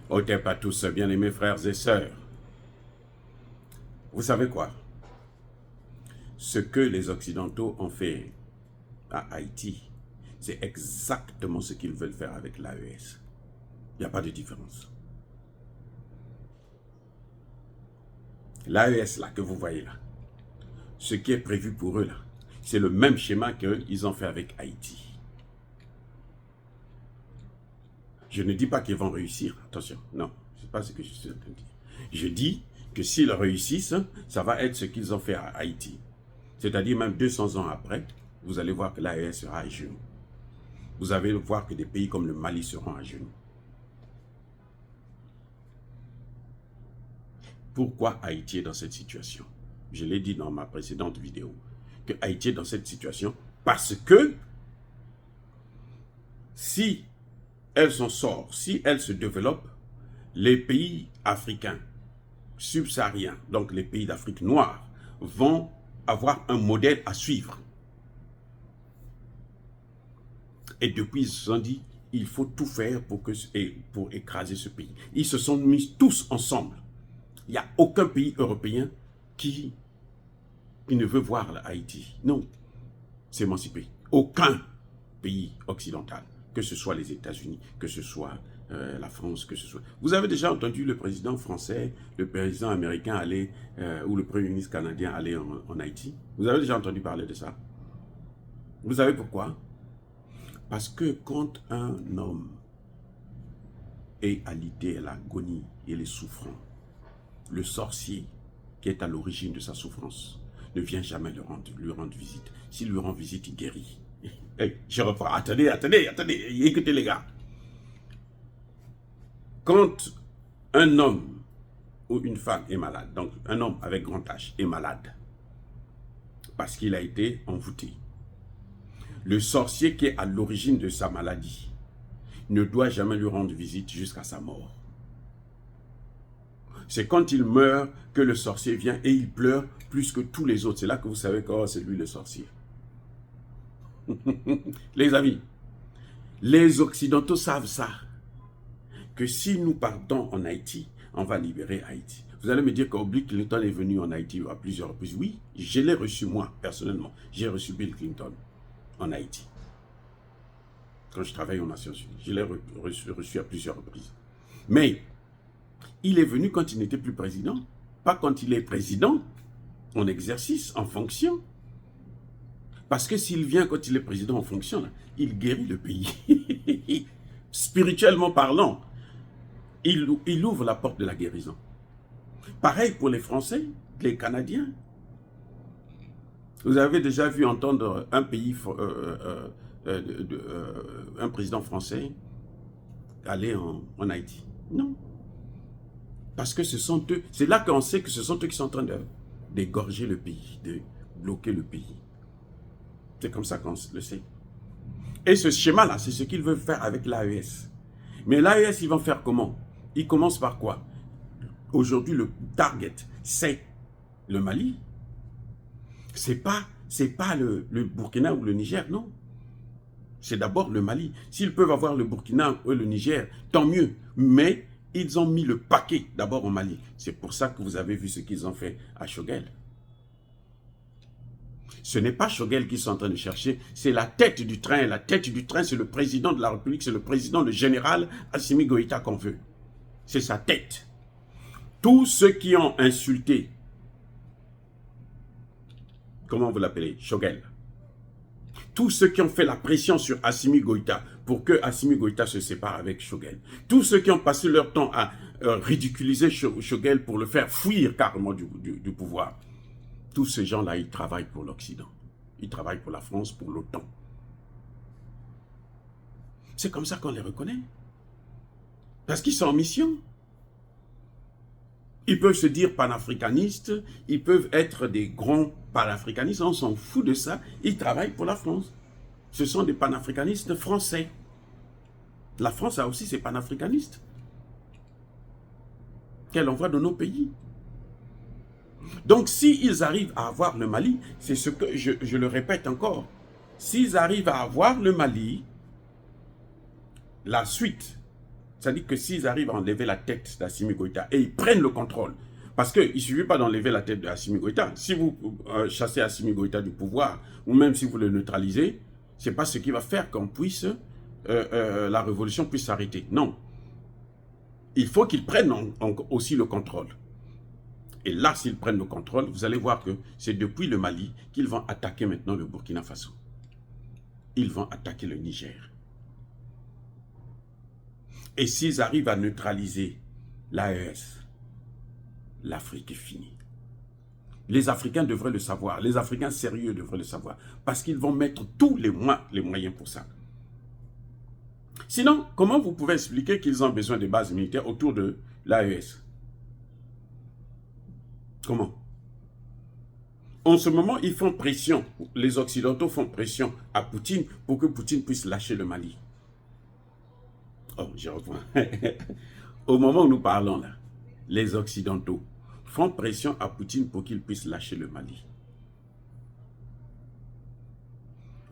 Otep à tous, bien-aimés frères et sœurs. Vous savez quoi? Ce que les Occidentaux ont fait à Haïti, c'est exactement ce qu'ils veulent faire avec l'AES. Il n'y a pas de différence. L'AES là que vous voyez là, ce qui est prévu pour eux là, c'est le même schéma qu'ils ont fait avec Haïti. Je ne dis pas qu'ils vont réussir, attention, non, ce n'est pas ce que je suis en train de dire. Je dis que s'ils réussissent, ça va être ce qu'ils ont fait à Haïti. C'est-à-dire même 200 ans après, vous allez voir que l'AES sera à genoux. Vous allez voir que des pays comme le Mali seront à genoux. Pourquoi Haïti est dans cette situation? Je l'ai dit dans ma précédente vidéo, que Haïti est dans cette situation parce que si elle s'en sort, si elle se développe, les pays africains subsahariens, donc les pays d'Afrique noire, vont avoir un modèle à suivre. Et depuis, ils se sont dit, il faut tout faire pour écraser ce pays. Ils se sont mis tous ensemble. Il n'y a aucun pays européen qui ne veut voir Haïti. Non, s'émanciper. Aucun pays occidental, que ce soit les États-Unis, que ce soit la France, que ce soit... Vous avez déjà entendu le président français, le président américain aller, ou le premier ministre canadien aller en Haïti? Vous avez déjà entendu parler de ça? Vous savez pourquoi? Parce que quand un homme est à l'idée, à l'agonie et les souffrants, le sorcier qui est à l'origine de sa souffrance ne vient jamais lui rendre visite. S'il lui rend visite, il guérit. Hey, je reprends. Attendez, écoutez les gars. Quand un homme ou une femme est malade, donc un homme avec grand H est malade, parce qu'il a été envoûté, le sorcier qui est à l'origine de sa maladie ne doit jamais lui rendre visite jusqu'à sa mort. C'est quand il meurt que le sorcier vient et il pleure plus que tous les autres. C'est là que vous savez que oh, c'est lui le sorcier. Les amis, les Occidentaux savent ça. Que si nous partons en Haïti, on va libérer Haïti. Vous allez me dire que Bill Clinton est venu en Haïti à plusieurs reprises. Oui, je l'ai reçu moi, personnellement. J'ai reçu Bill Clinton en Haïti. Quand je travaille aux Nations Unies. Je l'ai reçu à plusieurs reprises. Mais il est venu quand il n'était plus président. Pas quand il est président, en exercice, en fonction. Parce que s'il vient quand il est président en fonction, là, il guérit le pays. Spirituellement parlant, il ouvre la porte de la guérison. Pareil pour les Français, les Canadiens. Vous avez déjà vu entendre un pays, un président français aller en Haïti? Non. Parce que ce sont eux, c'est là qu'on sait que ce sont eux qui sont en train d'égorger le pays, de bloquer le pays. C'est comme ça qu'on le sait. Et ce schéma-là, c'est ce qu'ils veulent faire avec l'AES. Mais l'AES, ils vont faire comment? Ils commencent par quoi? Aujourd'hui, le target, c'est le Mali. C'est pas le Burkina ou le Niger, non. C'est d'abord le Mali. S'ils peuvent avoir le Burkina ou le Niger, tant mieux. Mais ils ont mis le paquet d'abord au Mali. C'est pour ça que vous avez vu ce qu'ils ont fait à Choguel. Ce n'est pas Choguel qu'ils sont en train de chercher, c'est la tête du train. La tête du train, c'est le président de la République, c'est le président, le général Assimi Goïta qu'on veut. C'est sa tête. Tous ceux qui ont insulté, comment vous l'appelez, Choguel, tous ceux qui ont fait la pression sur Assimi Goïta pour que Assimi Goïta se sépare avec Choguel, tous ceux qui ont passé leur temps à ridiculiser Choguel pour le faire fuir carrément du pouvoir, tous ces gens-là, ils travaillent pour l'Occident. Ils travaillent pour la France, pour l'OTAN. C'est comme ça qu'on les reconnaît. Parce qu'ils sont en mission. Ils peuvent se dire panafricanistes, ils peuvent être des grands panafricanistes, on s'en fout de ça. Ils travaillent pour la France. Ce sont des panafricanistes français. La France a aussi ses panafricanistes qu'elle envoie dans nos pays. Donc, s'ils arrivent à avoir le Mali, c'est ce que je le répète encore, s'ils arrivent à avoir le Mali, la suite, C'est-à-dire que s'ils arrivent à enlever la tête d'Assimi Goïta et ils prennent le contrôle, parce qu'il ne suffit pas d'enlever la tête d'Assimi Goïta. Si vous chassez Assimi Goïta du pouvoir, ou même si vous le neutralisez, ce n'est pas ce qui va faire qu'on puisse, la révolution puisse s'arrêter. Non. Il faut qu'ils prennent aussi le contrôle. Et là, s'ils prennent le contrôle, vous allez voir que c'est depuis le Mali qu'ils vont attaquer maintenant le Burkina Faso. Ils vont attaquer le Niger. Et s'ils arrivent à neutraliser l'AES, l'Afrique est finie. Les Africains devraient le savoir. Les Africains sérieux devraient le savoir. Parce qu'ils vont mettre tous les moyens pour ça. Sinon, comment vous pouvez expliquer qu'ils ont besoin de bases militaires autour de l'AES? Comment? En ce moment, ils font pression. Les Occidentaux font pression à Poutine pour que Poutine puisse lâcher le Mali. Oh, je reprends. Au moment où nous parlons là, les Occidentaux font pression à Poutine pour qu'il puisse lâcher le Mali.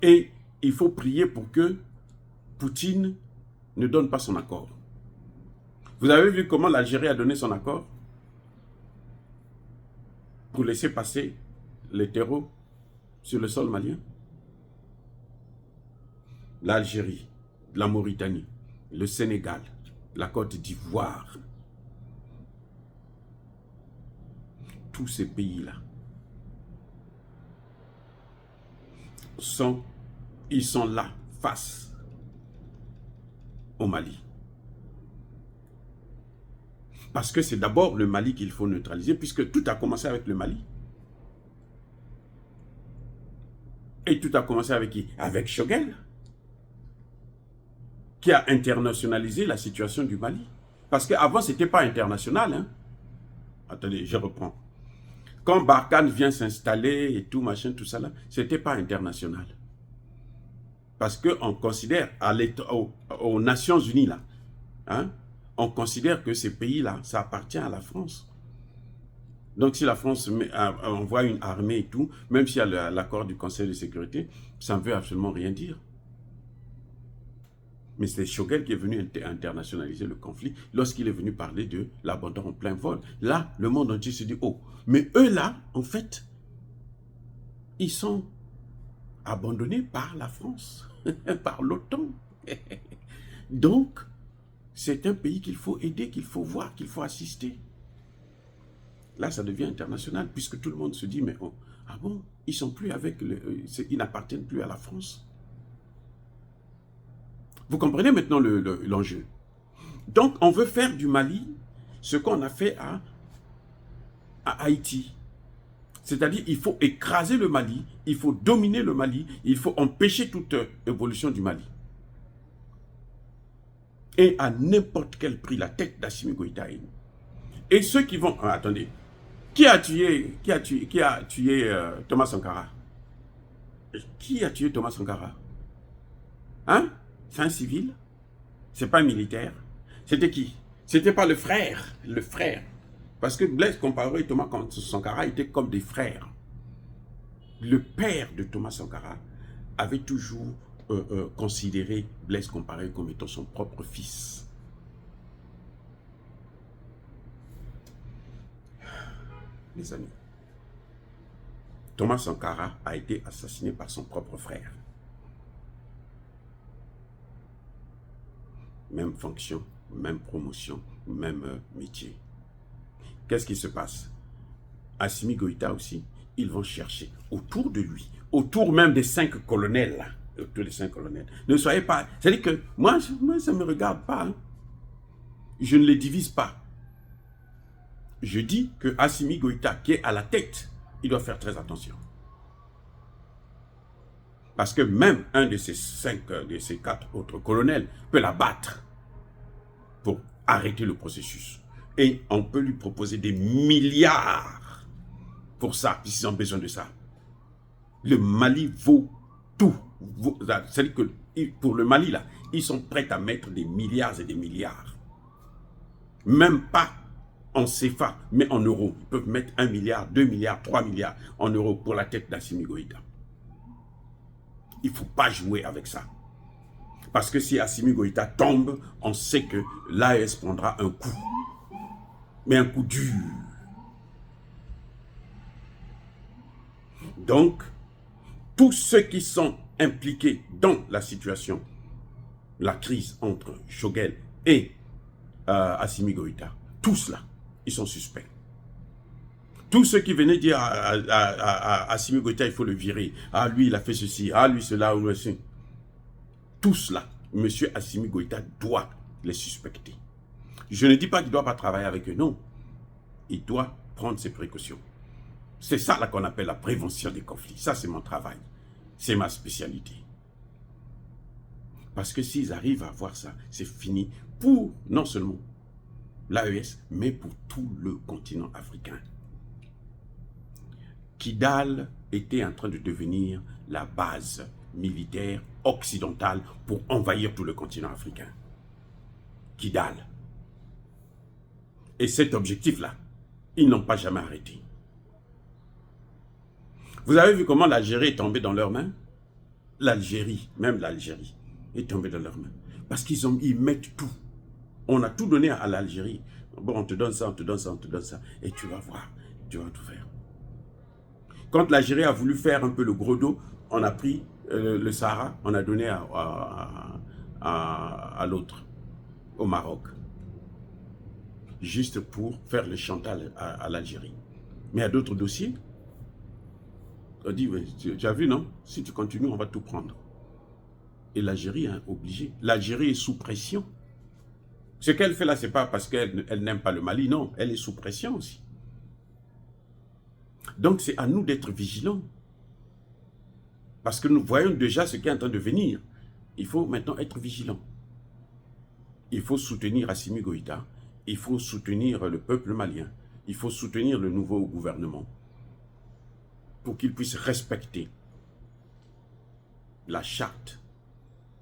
Et il faut prier pour que Poutine ne donne pas son accord. Vous avez vu comment l'Algérie a donné son accord pour laisser passer les terreaux sur le sol malien? L'Algérie, la Mauritanie, le Sénégal, la Côte d'Ivoire, tous ces pays-là ils sont là face au Mali. Parce que c'est d'abord le Mali qu'il faut neutraliser, puisque tout a commencé avec le Mali. Et tout a commencé avec qui? Avec Choguel, qui a internationalisé la situation du Mali. Parce qu'avant, ce n'était pas international. Hein? Attendez, je reprends. Quand Barkhane vient s'installer et tout, machin, tout ça là, ce n'était pas international. Parce qu'on considère, aux Nations Unies là, hein, on considère que ces pays-là, ça appartient à la France. Donc si la France envoie une armée et tout, même s'il y a l'accord du Conseil de sécurité, ça ne veut absolument rien dire. Mais c'est Choguel qui est venu internationaliser le conflit lorsqu'il est venu parler de l'abandon en plein vol. Là, le monde entier se dit, oh, mais eux là, en fait, ils sont abandonnés par la France, par l'OTAN. Donc, c'est un pays qu'il faut aider, qu'il faut voir, qu'il faut assister. Là, ça devient international, puisque tout le monde se dit, mais oh, ah bon, ils sont plus avec, ils n'appartiennent plus à la France. Vous comprenez maintenant l'enjeu. Donc, on veut faire du Mali ce qu'on a fait à Haïti. C'est-à-dire, il faut écraser le Mali, il faut dominer le Mali, il faut empêcher toute évolution du Mali. Et à n'importe quel prix, la tête d'Assimi Goïta. Et ceux qui vont... Ah, attendez. Qui a tué Thomas Sankara? Qui a tué Thomas Sankara? Hein? C'est un civil? C'est pas un militaire? C'était qui? C'était pas le frère. Le frère. Parce que Blaise Compaoré et Thomas Sankara étaient comme des frères. Le père de Thomas Sankara avait toujours considéré Blaise Compaoré comme étant son propre fils. Les amis, Thomas Sankara a été assassiné par son propre frère. Même fonction, même promotion, même métier. Qu'est-ce qui se passe? Assimi Goïta aussi, ils vont chercher autour de lui, autour même des 5 colonels là, autour des 5 colonels. Ne soyez pas... C'est-à-dire que moi ça ne me regarde pas. Hein. Je ne les divise pas. Je dis que Assimi Goïta, qui est à la tête, il doit faire très attention. Parce que même un de ces 4 autres colonels peut la battre pour arrêter le processus. Et on peut lui proposer des milliards pour ça, puisqu'ils ont besoin de ça. Le Mali vaut tout. C'est-à-dire que pour le Mali, là, ils sont prêts à mettre des milliards et des milliards. Même pas en CFA, mais en euros. Ils peuvent mettre 1 milliard, 2 milliards, 3 milliards en euros pour la tête d'Assimi Goïta. Il ne faut pas jouer avec ça. Parce que si Assimi Goïta tombe, on sait que l'AES prendra un coup. Mais un coup dur. Donc, tous ceux qui sont impliqués dans la situation, la crise entre Choguel et Assimi Goïta, tous là, ils sont suspects. Tous ceux qui venaient dire à Assimi Goïta, il faut le virer. Ah, lui, il a fait ceci. Ah, lui, cela, ou ceci. Tous là, M. Assimi Goïta doit les suspecter. Je ne dis pas qu'il ne doit pas travailler avec eux, non. Il doit prendre ses précautions. C'est ça là qu'on appelle la prévention des conflits. Ça, c'est mon travail. C'est ma spécialité. Parce que s'ils arrivent à voir ça, c'est fini pour non seulement l'AES, mais pour tout le continent africain. Kidal était en train de devenir la base militaire occidentale pour envahir tout le continent africain. Kidal. Et cet objectif-là, ils n'ont pas jamais arrêté. Vous avez vu comment l'Algérie est tombée dans leurs mains? L'Algérie, même l'Algérie, est tombée dans leurs mains. Parce qu'ils mettent tout. On a tout donné à l'Algérie. Bon, on te donne ça, on te donne ça, on te donne ça. Et tu vas voir, tu vas tout faire. Quand l'Algérie a voulu faire un peu le gros dos, on a pris le Sahara, on a donné à l'autre, au Maroc. Juste pour faire le chantal à l'Algérie. Mais il y a d'autres dossiers. On dit, ouais, tu as vu, non? Si tu continues, on va tout prendre. Et l'Algérie est obligée. L'Algérie est sous pression. Ce qu'elle fait là, ce n'est pas parce qu'elle n'aime pas le Mali, non. Elle est sous pression aussi. Donc c'est à nous d'être vigilants. Parce que nous voyons déjà ce qui est en train de venir. Il faut maintenant être vigilant. Il faut soutenir Assimi Goïta. Il faut soutenir le peuple malien. Il faut soutenir le nouveau gouvernement. Pour qu'il puisse respecter la charte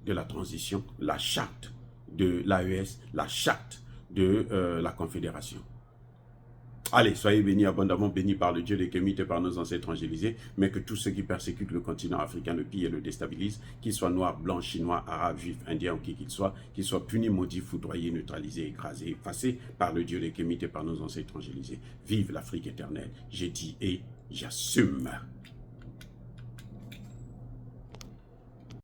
de la transition, la charte de l'AES, la charte de la Confédération. Allez, soyez bénis, abondamment bénis par le Dieu des Kémites et par nos ancêtres angélisés, mais que tous ceux qui persécutent le continent africain le pillent et le déstabilisent, qu'ils soient noirs, blancs, chinois, arabes, juifs, indiens ou qui qu'ils soient punis, maudits, foudroyés, neutralisés, écrasés, effacés par le Dieu des Kémites et par nos ancêtres angélisés. Vive l'Afrique éternelle, j'ai dit et j'assume.